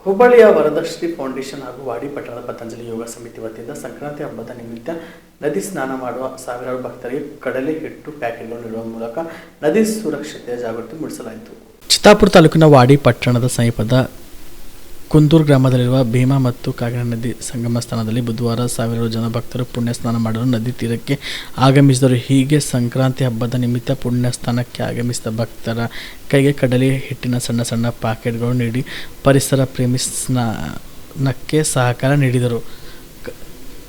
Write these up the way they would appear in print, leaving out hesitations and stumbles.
ಹುಬ್ಬಳ್ಳಿಯ ವರದಶ್ರೀ ಫೌಂಡೇಶನ್ ಹಾಗೂ ವಾಡಿ ಪಟ್ಟಣದ ಪತಂಜಲಿ ಯೋಗ ಸಮಿತಿ ವತಿಯಿಂದ ಸಂಕ್ರಾಂತಿ ಹಬ್ಬದ ನಿಮಿತ್ತ ನದಿ ಸ್ನಾನ ಮಾಡುವ ಸಾವಿರಾರು ಭಕ್ತರಿಗೆ ಕಡಲೆ ಹಿಟ್ಟು ಪ್ಯಾಕೆಟ್ಗಳು ನೀಡುವ ಮೂಲಕ ನದಿ ಸುರಕ್ಷತೆಯ ಜಾಗೃತಿ ಮೂಡಿಸಲಾಯಿತು. ಚಿತ್ತಾಪುರ ತಾಲೂಕಿನ ವಾಡಿ ಪಟ್ಟಣದ ಸಮೀಪದ ಕುಂದೂರು ಗ್ರಾಮದಲ್ಲಿರುವ ಭೀಮಾ ಮತ್ತು ಕಾಗಿಣಾ ನದಿ ಸಂಗಮ ಸ್ಥಾನದಲ್ಲಿ ಬುಧವಾರ ಸಾವಿರಾರು ಜನ ಭಕ್ತರು ಪುಣ್ಯ ಸ್ನಾನ ಮಾಡಲು ನದಿ ತೀರಕ್ಕೆ ಆಗಮಿಸಿದರು. ಹೀಗೆ ಸಂಕ್ರಾಂತಿ ಹಬ್ಬದ ನಿಮಿತ್ತ ಪುಣ್ಯ ಸ್ನಾನಕ್ಕೆ ಆಗಮಿಸಿದ ಭಕ್ತರ ಕೈಗೆ ಕಡಲೆ ಹಿಟ್ಟಿನ ಸಣ್ಣ ಸಣ್ಣ ಪ್ಯಾಕೆಟ್ಗಳು ನೀಡಿ ಪರಿಸರ ಪ್ರೇಮಿ ಸ್ನಾನಕ್ಕೆ ಸಹಕಾರ ನೀಡಿದರು.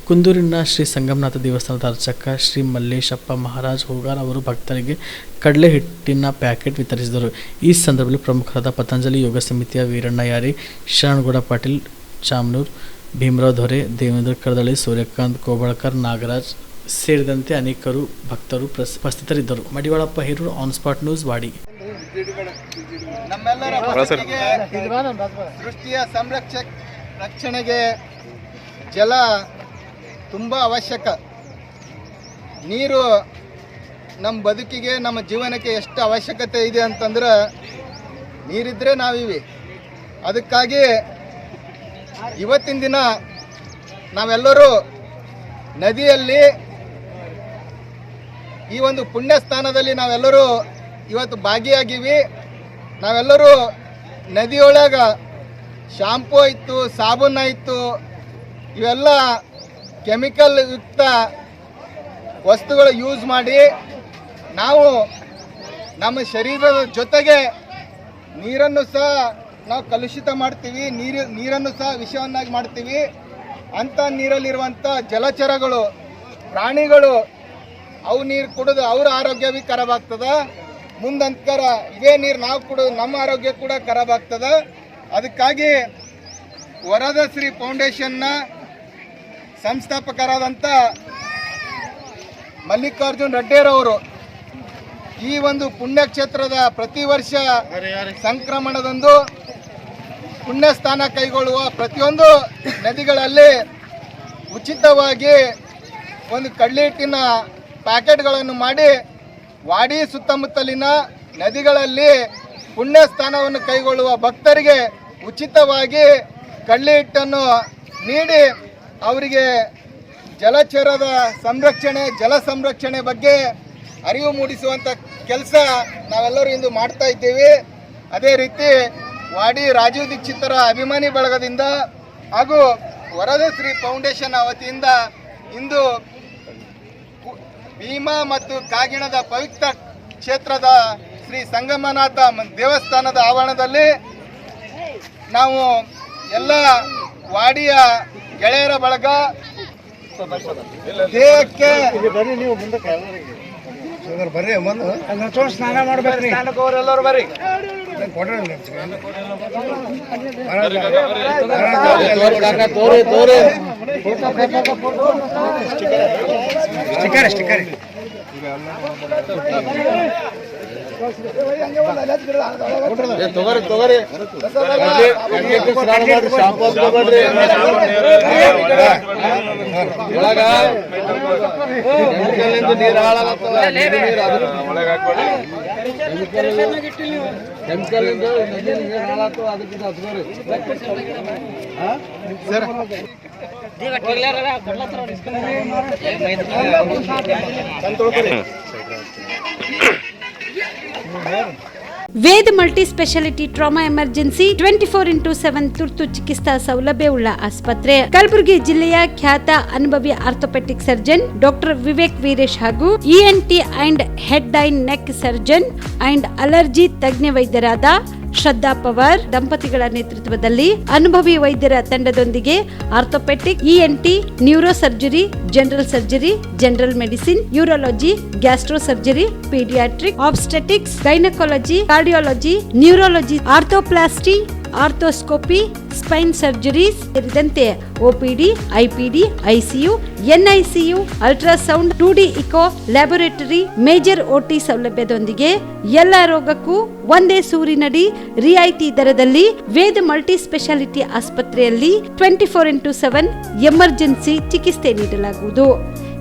ಕುಂದೂರಿನ ಶ್ರೀ ಸಂಗಮನಾಥ ದೇವಸ್ಥಾನದ ಅರ್ಚಕ ಶ್ರೀ ಮಲ್ಲೇಶಪ್ಪ ಮಹಾರಾಜ್ ಹೋಗಾರ್ ಅವರು ಭಕ್ತರಿಗೆ ಕಡಲೆ ಹಿಟ್ಟಿನ ಪ್ಯಾಕೆಟ್ ವಿತರಿಸಿದರು. ಈ ಸಂದರ್ಭದಲ್ಲಿ ಪ್ರಮುಖರಾದ ಪತಂಜಲಿ ಯೋಗ ಸಮಿತಿಯ ವೀರಣ್ಣ ಯಾರಿ, ಶರಣಗೌಡ ಪಾಟೀಲ್ ಚಾಮನೂರ್, ಭೀಮರಾವ್ ಧೊರೆ, ದೇವೇಂದ್ರ ಕರ್ದಳಿ, ಸೂರ್ಯಕಾಂತ್ ಕೋಬಳಕರ್, ನಾಗರಾಜ್ ಸೇರಿದಂತೆ ಅನೇಕರು ಭಕ್ತರು ಉಪಸ್ಥಿತರಿದ್ದರು. Madivalappa Herur, on spot news, Wadi. ನಮ್ಮೆಲ್ಲರ ಸೃಷ್ಟಿಯ ರಕ್ಷಣೆಗೆ ಜಲ ತುಂಬ ಅವಶ್ಯಕ. ನೀರು ನಮ್ಮ ಬದುಕಿಗೆ, ನಮ್ಮ ಜೀವನಕ್ಕೆ ಎಷ್ಟು ಅವಶ್ಯಕತೆ ಇದೆ ಅಂತಂದ್ರೆ ನೀರಿದ್ದರೆ ನಾವಿವೆ. ಅದಕ್ಕಾಗಿ ಇವತ್ತಿನ ದಿನ ನಾವೆಲ್ಲರೂ ನದಿಯಲ್ಲಿ ಈ ಒಂದು ಪುಣ್ಯ ಸ್ಥಾನದಲ್ಲಿ ನಾವೆಲ್ಲರೂ ಇವತ್ತು ಭಾಗಿಯಾಗಿವಿ. ನಾವೆಲ್ಲರೂ ನದಿಯೊಳಗೆ ಶಾಂಪೂ ಇತ್ತು, ಸಾಬೂನು ಇತ್ತು, ಇವೆಲ್ಲ ಕೆಮಿಕಲ್ ಯುಕ್ತ ವಸ್ತುಗಳು ಯೂಸ್ ಮಾಡಿ ನಾವು ನಮ್ಮ ಶರೀರದ ಜೊತೆಗೆ ನೀರನ್ನು ಸಹ ನಾವು ಕಲುಷಿತ ಮಾಡ್ತೀವಿ, ನೀರನ್ನು ಸಹ ವಿಷವನ್ನಾಗಿ ಮಾಡ್ತೀವಿ. ಅಂಥ ನೀರಲ್ಲಿರುವಂಥ ಜಲಚರಗಳು, ಪ್ರಾಣಿಗಳು ಅವು ನೀರು ಕುಡಿದು ಅವ್ರ ಆರೋಗ್ಯ ಭೀ ಖರಾಬ್ ಆಗ್ತದೆ. ಮುಂದಂತರ ಇದೇ ನೀರು ನಾವು ಕುಡಿದು ನಮ್ಮ ಆರೋಗ್ಯ ಕೂಡ ಖರಾಬ್ ಆಗ್ತದೆ. ಅದಕ್ಕಾಗಿ ವರದಶ್ರೀ ಫೌಂಡೇಶನ್ನ ಸಂಸ್ಥಾಪಕರಾದಂಥ ಮಲ್ಲಿಕಾರ್ಜುನ್ ರೆಡ್ಡಿಯರವರು ಈ ಒಂದು ಪುಣ್ಯಕ್ಷೇತ್ರದ ಪ್ರತಿ ವರ್ಷ ಸಂಕ್ರಮಣದಂದು ಪುಣ್ಯ ಸ್ಥಾನ ಕೈಗೊಳ್ಳುವ ಪ್ರತಿಯೊಂದು ನದಿಗಳಲ್ಲಿ ಉಚಿತವಾಗಿ ಒಂದು ಕಡಲೆ ಹಿಟ್ಟಿನ ಪ್ಯಾಕೆಟ್ಗಳನ್ನು ಮಾಡಿ ವಾಡಿ ಸುತ್ತಮುತ್ತಲಿನ ನದಿಗಳಲ್ಲಿ ಪುಣ್ಯ ಸ್ಥಾನವನ್ನು ಕೈಗೊಳ್ಳುವ ಭಕ್ತರಿಗೆ ಉಚಿತವಾಗಿ ಕಡಲೆ ಹಿಟ್ಟನ್ನು ನೀಡಿ ಅವರಿಗೆ ಜಲಚರದ ಸಂರಕ್ಷಣೆ, ಜಲ ಸಂರಕ್ಷಣೆ ಬಗ್ಗೆ ಅರಿವು ಮೂಡಿಸುವಂಥ ಕೆಲಸ ನಾವೆಲ್ಲರೂ ಇಂದು ಮಾಡ್ತಾ ಇದ್ದೇವೆ. ಅದೇ ರೀತಿ ವಾಡಿ ರಾಜೀವ್ ದೀಕ್ಷಿತರ ಅಭಿಮಾನಿ ಬಳಗದಿಂದ ಹಾಗೂ ವರದಶ್ರೀ ಫೌಂಡೇಶನ್ ವತಿಯಿಂದ ಇಂದು ಭೀಮಾ ಮತ್ತು ಕಾಗಿಣದ ಪವಿತ್ರ ಕ್ಷೇತ್ರದ ಶ್ರೀ ಸಂಗಮನಾಥ ದೇವಸ್ಥಾನದ ಆವರಣದಲ್ಲಿ ನಾವು ಎಲ್ಲ ವಾಡಿಯ ಗೆಳೆಯರ ಬಳಗ ದೇಹಕ್ಕೆ ಸ್ನಾನ ಮಾಡ್ಬೇಕ್ರಿ. ಎಲ್ಲರೂ ಬರ್ರಿ. ತಗೋರಿ ನೀರು ಹಾಳಾಗತ್ತಲ್ಲ, ಕೆಮಿಕಲ್ ನೀರು ಹಾಳಾಗ್ತವ. ಅದಕ್ಕೆ ಹಚ್ಕೋರಿ Veda multi speciality trauma emergency 24x7 ತುರ್ತು ಚಿಕಿತ್ಸಾ ಸೌಲಭ್ಯವುಳ್ಳ ಆಸ್ಪತ್ರೆ. ಕಲಬುರಗಿ ಜಿಲ್ಲೆಯ ಖ್ಯಾತ ಅನುಭವಿ orthopaedic surgeon doctor Vivek Veeresh ಹಾಗೂ ENT and head and neck surgeon and allergy ತಜ್ಞ ವೈದ್ಯರಾದ ಶ್ರದ್ಧಾ ಪವಾರ್ ದಂಪತಿಗಳ ನೇತೃತ್ವದಲ್ಲಿ ಅನುಭವಿ ವೈದ್ಯರ ತಂಡದೊಂದಿಗೆ orthopaedic, ENT, neuro surgery, general surgery, general medicine, urology, gastro surgery, paediatric, obstetrics, gynaecology, cardiology, neurology, arthroplasty, arthroscopy, spine surgeries ಸೇರಿದಂತೆ OPD, IPD, ICU, NICU, ultrasound, 2D eco, laboratory, major OT ಸೌಲಭ್ಯದೊಂದಿಗೆ ಎಲ್ಲ ರೋಗಕ್ಕೂ ಒಂದೇ ಸೂರಿನಡಿ ರಿಯಾಯಿತಿ ದರದಲ್ಲಿ ವೇದ ಮಲ್ಟಿ ಸ್ಪೆಷಾಲಿಟಿ ಆಸ್ಪತ್ರೆಯಲ್ಲಿ 24x7 emergency ಚಿಕಿತ್ಸೆ ನೀಡಲಾಗುವುದು.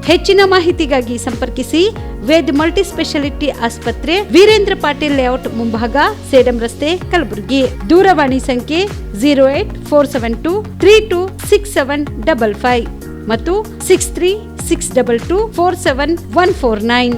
ಹೆಚ್ಚಿನ ಮಾಹಿತಿಗಾಗಿ ಸಂಪರ್ಕಿಸಿ ವೇದ್ ಮಲ್ಟಿ ಸ್ಪೆಷಾಲಿಟಿ ಆಸ್ಪತ್ರೆ, ವೀರೇಂದ್ರ ಪಾಟೀಲ್ ಲೇಔಟ್ ಮುಂಭಾಗ, ಸೇಡಂ ರಸ್ತೆ, ಕಲಬುರಗಿ. ದೂರವಾಣಿ ಸಂಖ್ಯೆ 08472326755 ಮತ್ತು 6362247149.